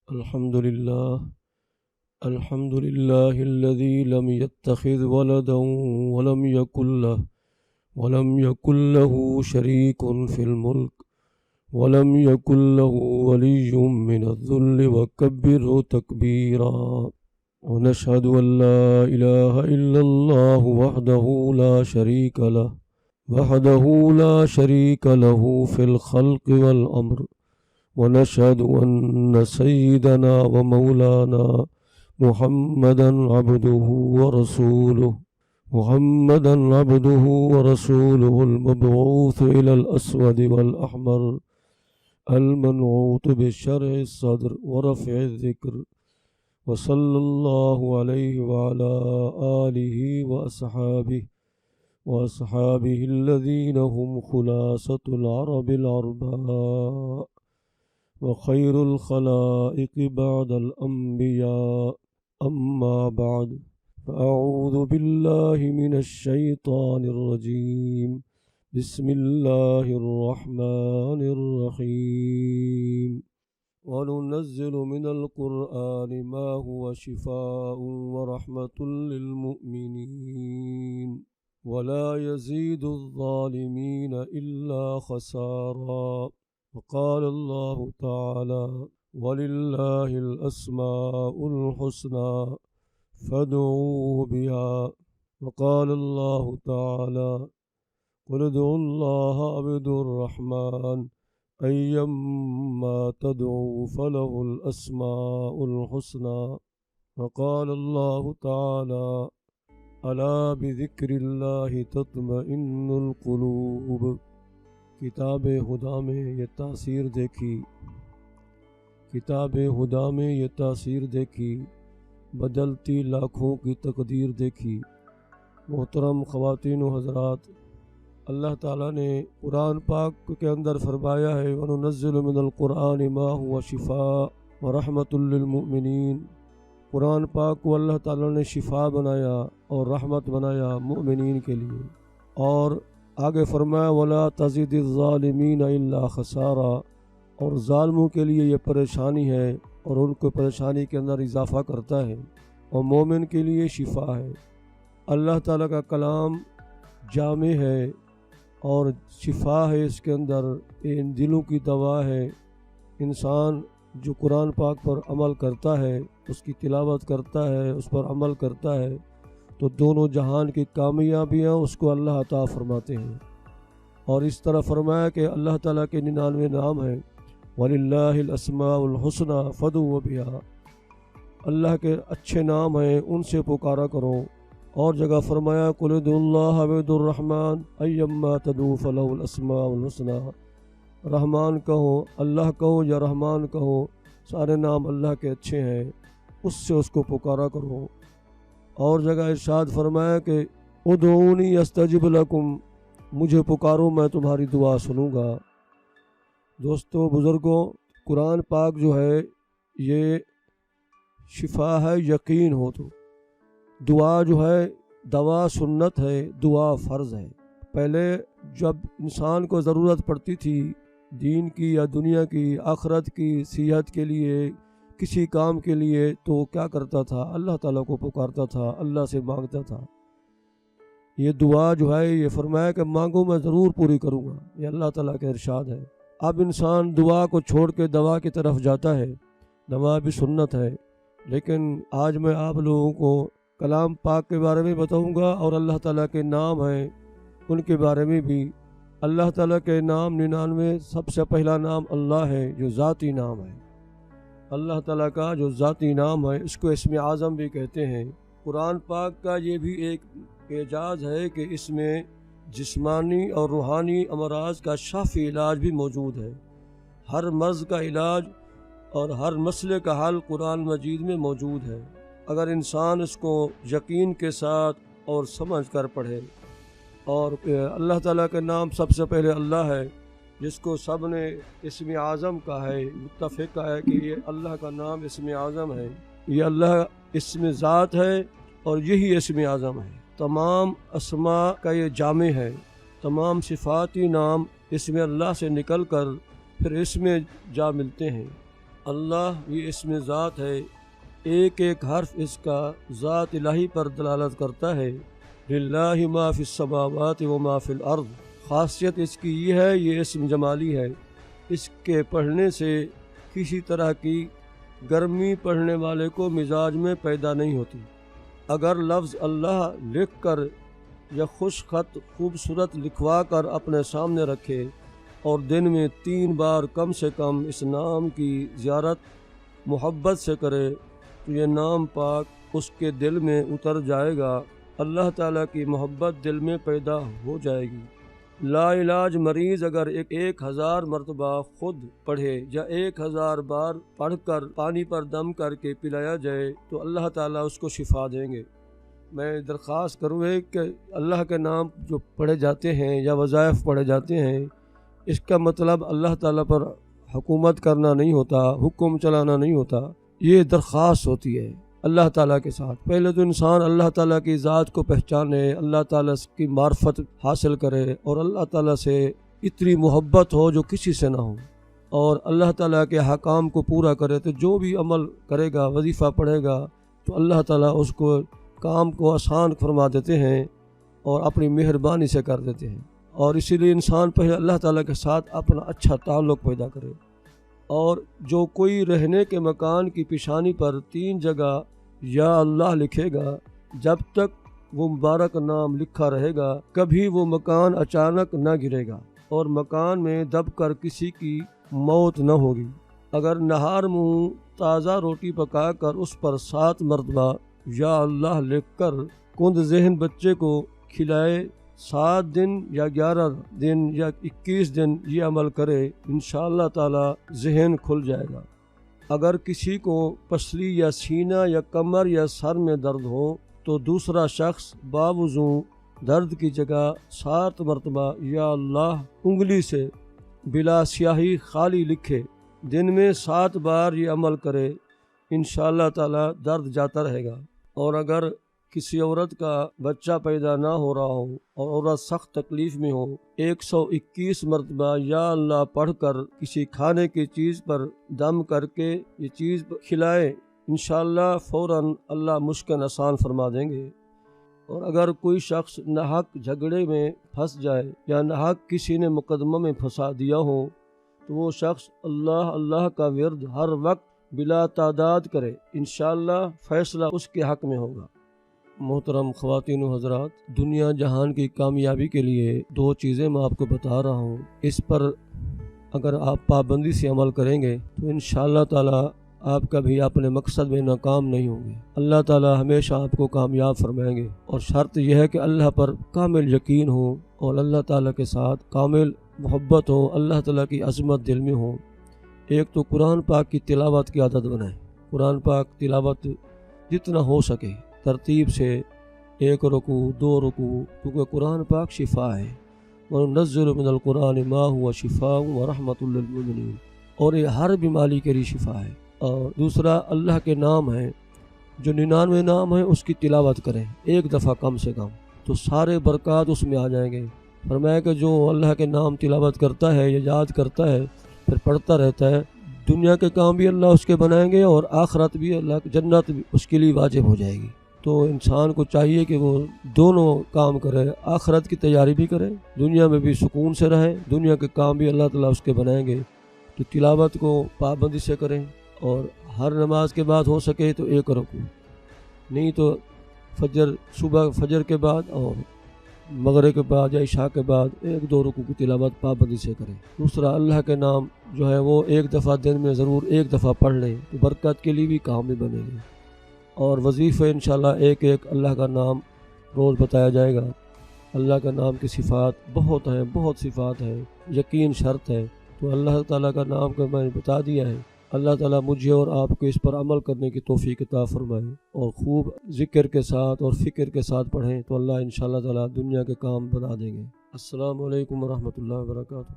الحمد لله الحمد لله الذي لم يتخذ ولدا ولم يكن له شريك في الملك ولم يكن له ولي من الذل وكبره تكبيرا. ونشهد أن لا إله إلا الله وحده لا شريك له في الخلق والأمر. ونشهد أن سيدنا ومولانا محمدا عبده ورسوله المبعوث إلى الأسود والأحمر المنعوت بالشرع الصدر ورفع الذكر، وصلى الله عليه وعلى آله وأصحابه الذين هم خلاصة العرب العرباء وخير الخلائق بعد الأنبياء. أما بعد، فأعوذ بالله من الشيطان الرجيم. بسم الله الرحمن الرحيم. وننزل من القرآن ما هو شفاء ورحمة للمؤمنين ولا يزيد الظالمين إلا خسارا. وقال الله تعالى: ولله الأسماء الحسنى فادعوه بها. وقال الله تعالى: قل ادعوا الله أو ادعوا الرحمن أيما تدعوا فله الأسماء الحسنى. وقال الله تعالى: ألا بذكر الله تطمئن القلوب. کتاب خدا میں یہ تاثیر دیکھی، بدلتی لاکھوں کی تقدیر دیکھی۔ محترم خواتین و حضرات، اللہ تعالیٰ نے قرآن پاک کے اندر فرمایا ہے: وَنُنَزِّلُ مِنَ الْقُرْآنِ مَا هُوَ شِفَاءٌ وَرَحْمَةٌ لِّلْمُؤْمِنِينَ۔ قرآن پاک کو اللہ تعالیٰ نے شفا بنایا اور رحمت بنایا مومنین کے لیے، اور آگے فرمایا: وَلَا تَزِدِ الظَّالِمِينَ إِلَّا خَسَارًا، اور ظالموں کے لیے یہ پریشانی ہے اور ان کو پریشانی کے اندر اضافہ کرتا ہے، اور مومن کے لیے شفا ہے۔ اللہ تعالیٰ کا کلام جامع ہے اور شفا ہے اس کے اندر، ان دلوں کی دوا ہے۔ انسان جو قرآن پاک پر عمل کرتا ہے، اس کی تلاوت کرتا ہے، اس پر عمل کرتا ہے، تو دونوں جہان کی کامیابیاں اس کو اللہ عطا فرماتے ہیں۔ اور اس طرح فرمایا کہ اللہ تعالیٰ کے 99 نام ہیں، وَلِلَّهِ الْأَسْمَاءُ الْحُسْنَى فَادْعُوهُ بِهَا۔ اللہ کے اچھے نام ہیں، ان سے پکارا کرو۔ اور جگہ فرمایا: قُلِ ادْعُوا اللَّهَ أَوِ ادْعُوا الرَّحْمَنَ أَيَّمَّا تَدْعُوا فَلَهُ الْأَسْمَاءُ الْحُسْنَى۔ رحمان کہو، اللہ کہو یا رحمان کہو، سارے نام اللہ کے اچھے ہیں، اس سے اس کو پکارا کرو۔ اور جگہ ارشاد فرمایا کہ ادعونی استجب لکم، مجھے پکارو میں تمہاری دعا سنوں گا۔ دوستو بزرگوں، قرآن پاک جو ہے یہ شفا ہے، یقین ہو تو۔ دعا جو ہے دوا سنت ہے، دعا فرض ہے۔ پہلے جب انسان کو ضرورت پڑتی تھی دین کی یا دنیا کی، آخرت کی، صحت کے لیے، کسی کام کے لیے، تو کیا کرتا تھا؟ اللہ تعالیٰ کو پکارتا تھا، اللہ سے مانگتا تھا۔ یہ دعا جو ہے یہ فرمایا کہ مانگو میں ضرور پوری کروں گا، یہ اللہ تعالیٰ کا ارشاد ہے۔ اب انسان دعا کو چھوڑ کے دوا کی طرف جاتا ہے۔ دوا بھی سنت ہے، لیکن آج میں آپ لوگوں کو کلام پاک کے بارے میں بتاؤں گا، اور اللہ تعالیٰ کے نام ہیں ان کے بارے میں بھی۔ اللہ تعالیٰ کے نام 99، سب سے پہلا نام اللہ ہے جو ذاتی نام ہے۔ اللہ تعالیٰ کا جو ذاتی نام ہے اس کو اسم اعظم بھی کہتے ہیں۔ قرآن پاک کا یہ بھی ایک اعجاز ہے کہ اس میں جسمانی اور روحانی امراض کا شافی علاج بھی موجود ہے۔ ہر مرض کا علاج اور ہر مسئلے کا حل قرآن مجید میں موجود ہے، اگر انسان اس کو یقین کے ساتھ اور سمجھ کر پڑھے۔ اور اللہ تعالیٰ کے نام سب سے پہلے اللہ ہے، جس کو سب نے اسم اعظم کا ہے، متفق ہے کہ یہ اللہ کا نام اسم اعظم ہے، یہ اللہ اسم ذات ہے اور یہی اسم اعظم ہے۔ تمام اسماء کا یہ جامع ہے، تمام صفاتی نام اسم اللہ سے نکل کر پھر اس میں جا ملتے ہیں۔ اللہ یہ اسم ذات ہے، ایک ایک حرف اس کا ذات الہی پر دلالت کرتا ہے۔ للہ ما فی السماوات و ما فی الارض، خاصیت اس کی یہ ہے، یہ اسم جمالی ہے، اس کے پڑھنے سے کسی طرح کی گرمی پڑھنے والے کو مزاج میں پیدا نہیں ہوتی۔ اگر لفظ اللہ لکھ کر یا خوش خط خوبصورت لکھوا کر اپنے سامنے رکھے اور دن میں 3 بار کم سے کم اس نام کی زیارت محبت سے کرے تو یہ نام پاک اس کے دل میں اتر جائے گا، اللہ تعالیٰ کی محبت دل میں پیدا ہو جائے گی۔ لا علاج مریض اگر 1000 مرتبہ خود پڑھے یا 1000 بار پڑھ کر پانی پر دم کر کے پلایا جائے تو اللہ تعالیٰ اس کو شفا دیں گے۔ میں درخواست کروں کہ اللہ کے نام جو پڑھے جاتے ہیں یا وظائف پڑھے جاتے ہیں، اس کا مطلب اللہ تعالیٰ پر حکومت کرنا نہیں ہوتا، حکم چلانا نہیں ہوتا، یہ درخواست ہوتی ہے اللہ تعالیٰ کے ساتھ۔ پہلے تو انسان اللہ تعالیٰ کی ذات کو پہچانے، اللہ تعالیٰ کی معرفت حاصل کرے اور اللہ تعالیٰ سے اتنی محبت ہو جو کسی سے نہ ہو، اور اللہ تعالیٰ کے احکام کو پورا کرے۔ تو جو بھی عمل کرے گا، وظیفہ پڑھے گا، تو اللہ تعالیٰ اس کو کام کو آسان فرما دیتے ہیں اور اپنی مہربانی سے کر دیتے ہیں۔ اور اسی لیے انسان پہلے اللہ تعالیٰ کے ساتھ اپنا اچھا تعلق پیدا کرے، اور جو کوئی رہنے کے مکان کی پیشانی پر 3 جگہ یا اللہ لکھے گا، جب تک وہ مبارک نام لکھا رہے گا کبھی وہ مکان اچانک نہ گرے گا اور مکان میں دب کر کسی کی موت نہ ہوگی۔ اگر نہار منہ تازہ روٹی پکا کر اس پر 7 مرتبہ یا اللہ لکھ کر کند ذہن بچے کو کھلائے، 7 دن یا 11 دن یا 21 دن یہ عمل کرے، انشاءاللہ تعالی ذہن کھل جائے گا۔ اگر کسی کو پسلی یا سینہ یا کمر یا سر میں درد ہو تو دوسرا شخص باوضو درد کی جگہ 7 مرتبہ یا اللہ انگلی سے بلا سیاہی خالی لکھے، دن میں 7 بار یہ عمل کرے، انشاءاللہ تعالی درد جاتا رہے گا۔ اور اگر کسی عورت کا بچہ پیدا نہ ہو رہا ہو اور عورت سخت تکلیف میں ہو، 121 مرتبہ یا اللہ پڑھ کر کسی کھانے کی چیز پر دم کر کے یہ چیز کھلائے، انشاءاللہ فوراً اللہ مشکل آسان فرما دیں گے۔ اور اگر کوئی شخص ناحق جھگڑے میں پھنس جائے یا ناحق کسی نے مقدمہ میں پھنسا دیا ہو تو وہ شخص اللہ اللہ کا ورد ہر وقت بلا تعداد کرے، انشاءاللہ فیصلہ اس کے حق میں ہوگا۔ محترم خواتین و حضرات، دنیا جہان کی کامیابی کے لیے 2 چیزیں میں آپ کو بتا رہا ہوں، اس پر اگر آپ پابندی سے عمل کریں گے تو انشاءاللہ تعالی آپ کبھی اپنے مقصد میں ناکام نہیں ہوں گے، اللہ تعالی ہمیشہ آپ کو کامیاب فرمائیں گے۔ اور شرط یہ ہے کہ اللہ پر کامل یقین ہو اور اللہ تعالی کے ساتھ کامل محبت ہو، اللہ تعالی کی عظمت دل میں ہو۔ ایک تو قرآن پاک کی تلاوت کی عادت بنائیں، قرآن پاک تلاوت جتنا ہو سکے ترتیب سے، 1 رکوع 2 رکوع، کیونکہ قرآن پاک شفا ہے، وَنُنَزِّلُ مِنَ الْقُرْآنِ مَا هُوَ شِفَاءٌ وَرَحْمَةٌ لِّلْمُؤْمِنِينَ، اور یہ ہر بیماری کے لیے شفا ہے۔ اور دوسرا اللہ کے نام ہیں، جو 99 نام ہیں اس کی تلاوت کریں 1 دفعہ کم سے کم، تو سارے برکات اس میں آ جائیں گے۔ فرمایا کہ جو اللہ کے نام تلاوت کرتا ہے یا یاد کرتا ہے پھر پڑھتا رہتا ہے، دنیا کے کام بھی اللہ اس کے بنائیں گے اور آخرت بھی، اللہ جنت بھی اس کے لیے واجب ہو جائے گی۔ تو انسان کو چاہیے کہ وہ دونوں کام کرے، آخرت کی تیاری بھی کرے، دنیا میں بھی سکون سے رہے، دنیا کے کام بھی اللہ تعالیٰ اس کے بنائیں گے۔ تو تلاوت کو پابندی سے کریں، اور ہر نماز کے بعد ہو سکے تو 1 رکوع، نہیں تو صبح فجر کے بعد اور مغرب کے بعد یا عشاء کے بعد 1-2 رکوع کی تلاوت پابندی سے کریں۔ دوسرا اللہ کے نام جو ہے وہ 1 دفعہ دن میں ضرور 1 دفعہ پڑھ لیں، تو برکت کے لیے بھی کام بھی بنے گے۔ اور وظیفے انشاءاللہ ایک اللہ کا نام روز بتایا جائے گا۔ اللہ کا نام کی صفات بہت ہیں، بہت صفات ہیں، یقین شرط ہے۔ تو اللہ تعالیٰ کا نام کا میں نے بتا دیا ہے، اللہ تعالیٰ مجھے اور آپ کو اس پر عمل کرنے کی توفیق عطا فرمائے، اور خوب ذکر کے ساتھ اور فکر کے ساتھ پڑھیں تو اللہ انشاءاللہ تعالیٰ دنیا کے کام بنا دیں گے۔ السلام علیکم ورحمۃ اللہ وبرکاتہ۔